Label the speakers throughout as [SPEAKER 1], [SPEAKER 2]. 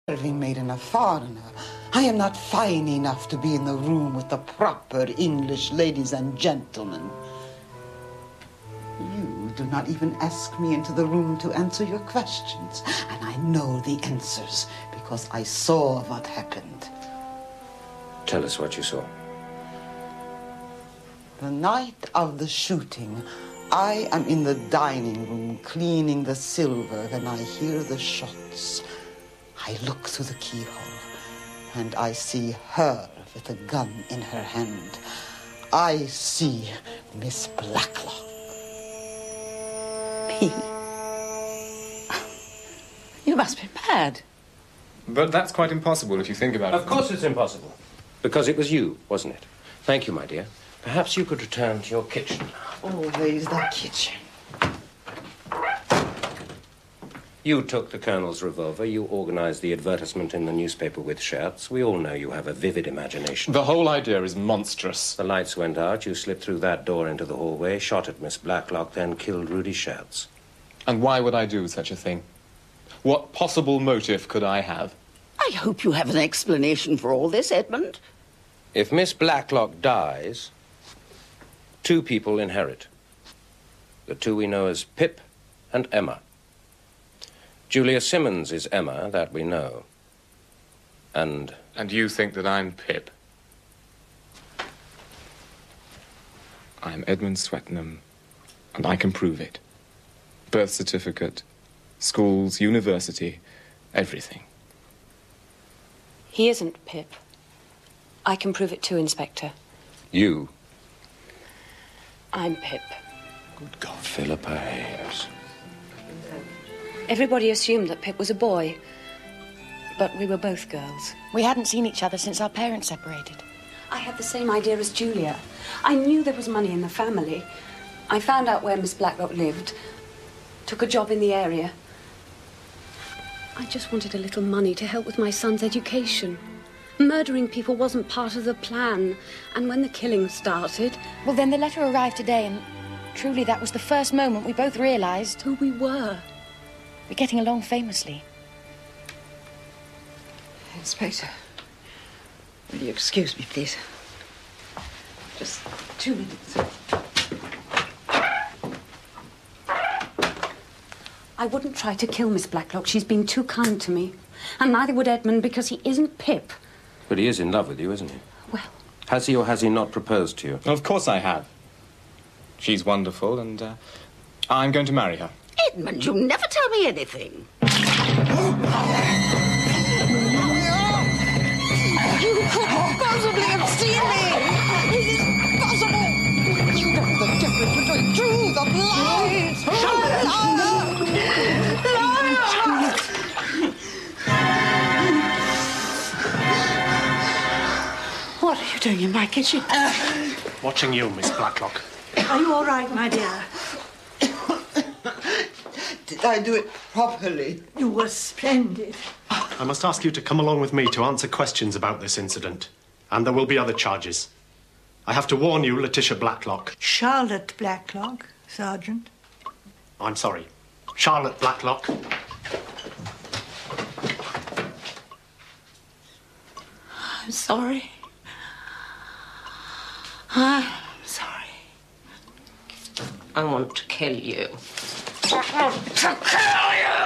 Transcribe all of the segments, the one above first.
[SPEAKER 1] Having made a foreigner, I am not fine enough to be in the room with the proper English ladies and gentlemen. You do not even ask me into the room to answer your questions, and I know the answers because I saw what happened.
[SPEAKER 2] Tell us what you saw.
[SPEAKER 1] The night of the shooting, I am in the dining room cleaning the silver when I hear the shots. I look through the keyhole, and I see her with a gun in her hand. I see Miss Blacklock.
[SPEAKER 3] Me? You must be mad.
[SPEAKER 4] But that's quite impossible if you think about it.
[SPEAKER 2] Of course it's impossible. Because it was you, wasn't it? Thank you, my dear. Perhaps you could return to your kitchen.
[SPEAKER 1] Always the kitchen.
[SPEAKER 2] You took the Colonel's revolver. You organized the advertisement in the newspaper with Schertz. We all know you have a vivid imagination.
[SPEAKER 4] The whole idea is monstrous.
[SPEAKER 2] The lights went out. You slipped through that door into the hallway, shot at Miss Blacklock, then killed Rudy Schertz.
[SPEAKER 4] And why would I do such a thing? What possible motive could I have?
[SPEAKER 3] I hope you have an explanation for all this, Edmund.
[SPEAKER 2] If Miss Blacklock dies, two people inherit. The two we know as Pip and Emma. Julia Simmons is Emma, that we know. And
[SPEAKER 4] you think that I'm Pip? I'm Edmund Swettenham, and I can prove it. Birth certificate, schools, university, everything.
[SPEAKER 5] He isn't Pip. I can prove it too, Inspector.
[SPEAKER 2] you.
[SPEAKER 5] I'm Pip.
[SPEAKER 2] Good God, Philippa Ames.
[SPEAKER 5] Everybody assumed that Pip was a boy, but we were both girls.
[SPEAKER 6] We hadn't seen each other since our parents separated.
[SPEAKER 5] I had the same idea as Julia. I knew there was money in the family. I found out where Miss Blacklock lived, took a job in the area. I just wanted a little money to help with my son's education. Murdering people wasn't part of the plan, and when the killing started...
[SPEAKER 6] Well, then the letter arrived today, and truly that was the first moment we both realized...
[SPEAKER 5] who we were.
[SPEAKER 6] We're getting along famously.
[SPEAKER 3] Inspector, will you excuse me, please? Just 2 minutes.
[SPEAKER 5] I wouldn't try to kill Miss Blacklock. She's been too kind to me. And neither would Edmund, because he isn't Pip.
[SPEAKER 2] But he is in love with you, isn't he?
[SPEAKER 5] Well...
[SPEAKER 2] Has he or has he not proposed to you?
[SPEAKER 4] Of course I have. She's wonderful, and I'm going to marry her.
[SPEAKER 3] Edmund, you never tell me anything.
[SPEAKER 1] You couldn't possibly have seen me! It is possible! You know the difference between truth and lies!
[SPEAKER 3] What are you doing in my kitchen?
[SPEAKER 7] Watching you, Miss Blacklock.
[SPEAKER 3] Are you all right, my dear?
[SPEAKER 1] Did I do it properly?
[SPEAKER 3] You were splendid.
[SPEAKER 7] I must ask you to come along with me to answer questions about this incident. And there will be other charges. I have to warn you, Letitia Blacklock.
[SPEAKER 3] Charlotte Blacklock, Sergeant.
[SPEAKER 7] I'm sorry. Charlotte Blacklock.
[SPEAKER 3] I'm sorry. I'm sorry. I want to kill you. I want to kill you!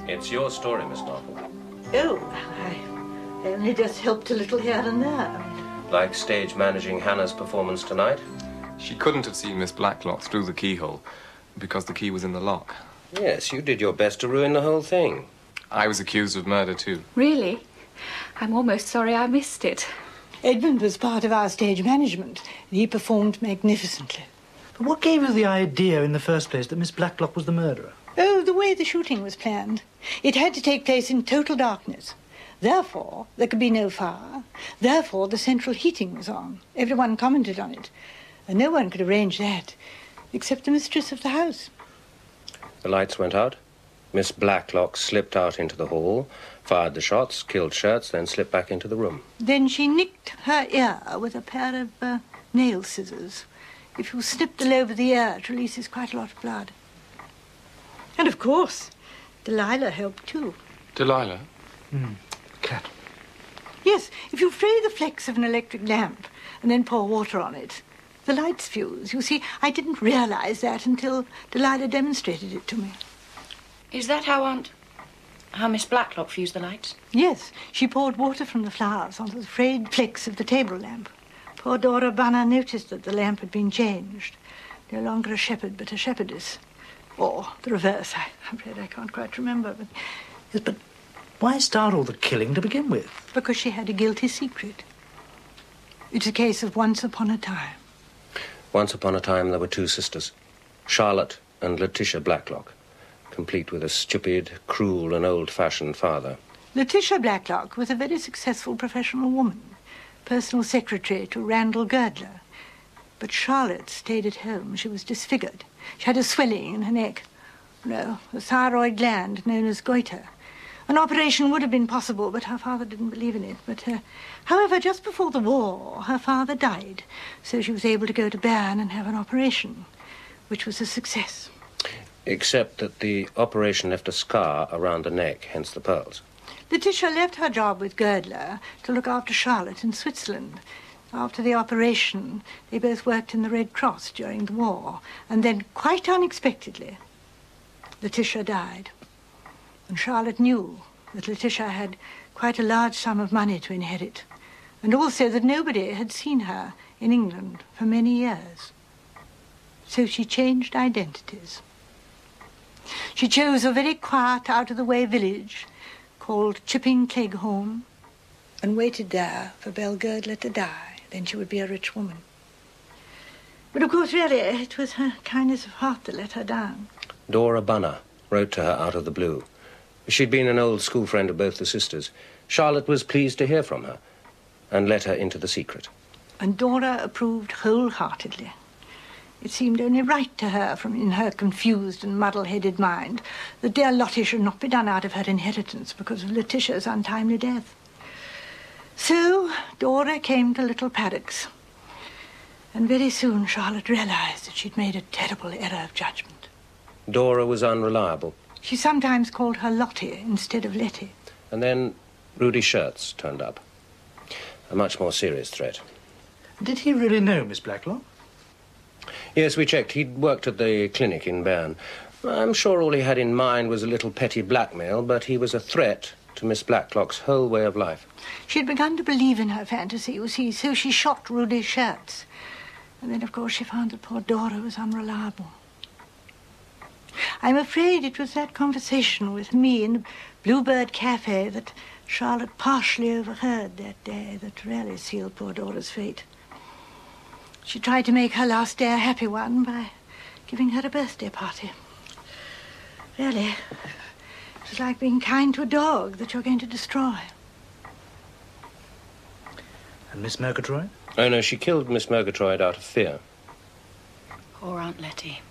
[SPEAKER 2] It's your story, Miss Marple.
[SPEAKER 3] Oh, I only just helped a little here and there.
[SPEAKER 2] Like stage managing Hannah's performance tonight?
[SPEAKER 4] She couldn't have seen Miss Blacklock through the keyhole because the key was in the lock.
[SPEAKER 2] Yes, you did your best to ruin the whole thing.
[SPEAKER 4] I was accused of murder, too.
[SPEAKER 8] Really? I'm almost sorry I missed it.
[SPEAKER 3] Edmund was part of our stage management, and he performed magnificently.
[SPEAKER 9] But what gave you the idea in the first place that Miss Blacklock was the murderer?
[SPEAKER 3] Oh, the way the shooting was planned. It had to take place in total darkness. Therefore, there could be no fire. Therefore, the central heating was on. Everyone commented on it. And no one could arrange that, except the mistress of the house.
[SPEAKER 2] The lights went out? Miss Blacklock slipped out into the hall, fired the shots, killed Schertz, then slipped back into the room.
[SPEAKER 3] Then she nicked her ear with a pair of nail scissors. If you snip the lobe of the ear, it releases quite a lot of blood. And, of course, Delilah helped, too.
[SPEAKER 4] Delilah?
[SPEAKER 9] Cat.
[SPEAKER 3] Yes, if you fray the flex of an electric lamp and then pour water on it, the lights fuse. You see, I didn't realize that until Delilah demonstrated it to me.
[SPEAKER 6] Is that how Miss Blacklock fused the lights?
[SPEAKER 3] Yes, she poured water from the flowers onto the frayed flex of the table lamp. Poor Dora Bunner noticed that the lamp had been changed. No longer a shepherd, but a shepherdess. Or the reverse. I'm afraid I can't quite remember. But...
[SPEAKER 9] Yes, but why start all the killing to begin with?
[SPEAKER 3] Because she had a guilty secret. It's a case of once upon a time.
[SPEAKER 2] Once upon a time, there were two sisters, Charlotte and Letitia Blacklock, complete with a stupid, cruel, and old-fashioned father.
[SPEAKER 3] Letitia Blacklock was a very successful professional woman, personal secretary to Randall Girdler. But Charlotte stayed at home. She was disfigured. She had a swelling in her neck. No, a thyroid gland known as goiter. An operation would have been possible, but her father didn't believe in it. But, however, just before the war, her father died, so she was able to go to Bern and have an operation, which was a success.
[SPEAKER 2] Except that the operation left a scar around the neck, hence the pearls.
[SPEAKER 3] Letitia left her job with Girdler to look after Charlotte in Switzerland. After the operation, they both worked in the Red Cross during the war, and then, quite unexpectedly, Letitia died. And Charlotte knew that Letitia had quite a large sum of money to inherit, and also that nobody had seen her in England for many years. So she changed identities. She chose a very quiet, out-of-the-way village called Chipping Cleghorn and waited there for Belle Girdler to die. Then she would be a rich woman. But, of course, really, it was her kindness of heart that let her down.
[SPEAKER 2] Dora Bunner wrote to her out of the blue. She'd been an old school friend of both the sisters. Charlotte was pleased to hear from her and let her into the secret.
[SPEAKER 3] And Dora approved wholeheartedly. It seemed only right to her, from in her confused and muddle-headed mind, that dear Lottie should not be done out of her inheritance because of Letitia's untimely death. So Dora came to Little Paddocks, and very soon Charlotte realized that she'd made a terrible error of judgment.
[SPEAKER 2] Dora was unreliable.
[SPEAKER 3] She sometimes called her Lottie instead of Letty.
[SPEAKER 2] And then Rudy Schertz turned up. A much more serious threat.
[SPEAKER 9] Did he really know Miss Blacklock?
[SPEAKER 2] Yes, we checked. He'd worked at the clinic in Bern. I'm sure all he had in mind was a little petty blackmail, but he was a threat to Miss Blacklock's whole way of life.
[SPEAKER 3] She'd begun to believe in her fantasy, you see, so she shot Rudy Schertz. And then, of course, she found that poor Dora was unreliable. I'm afraid it was that conversation with me in the Bluebird Cafe that Charlotte partially overheard that day that really sealed poor Dora's fate. She tried to make her last day a happy one by giving her a birthday party. Really, it was like being kind to a dog that you're going to destroy.
[SPEAKER 9] And Miss Murgatroyd?
[SPEAKER 2] Oh, no, she killed Miss Murgatroyd out of fear.
[SPEAKER 6] Poor Aunt Letty.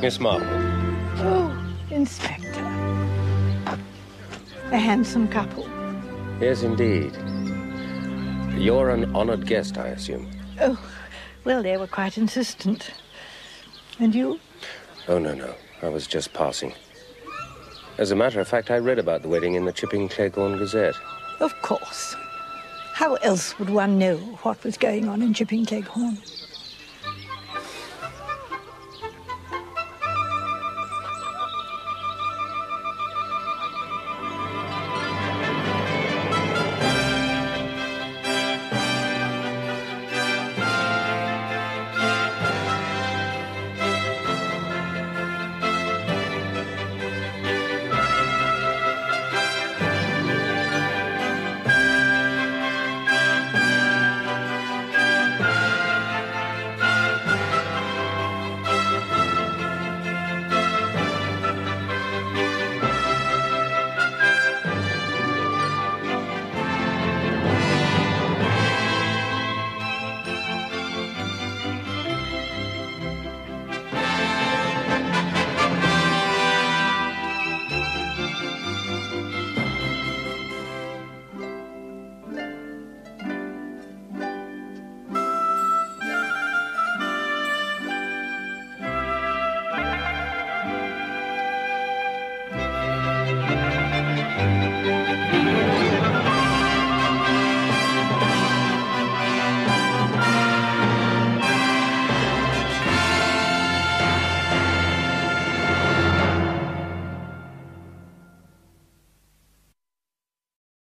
[SPEAKER 2] Miss Marple.
[SPEAKER 3] Oh, Inspector. A handsome couple.
[SPEAKER 2] Yes, indeed. You're an honored guest, I assume.
[SPEAKER 3] Oh, well, they were quite insistent. And you?
[SPEAKER 2] Oh, no. I was just passing. As a matter of fact, I read about the wedding in the Chipping Cleghorn Gazette.
[SPEAKER 3] Of course. How else would one know what was going on in Chipping Cleghorn?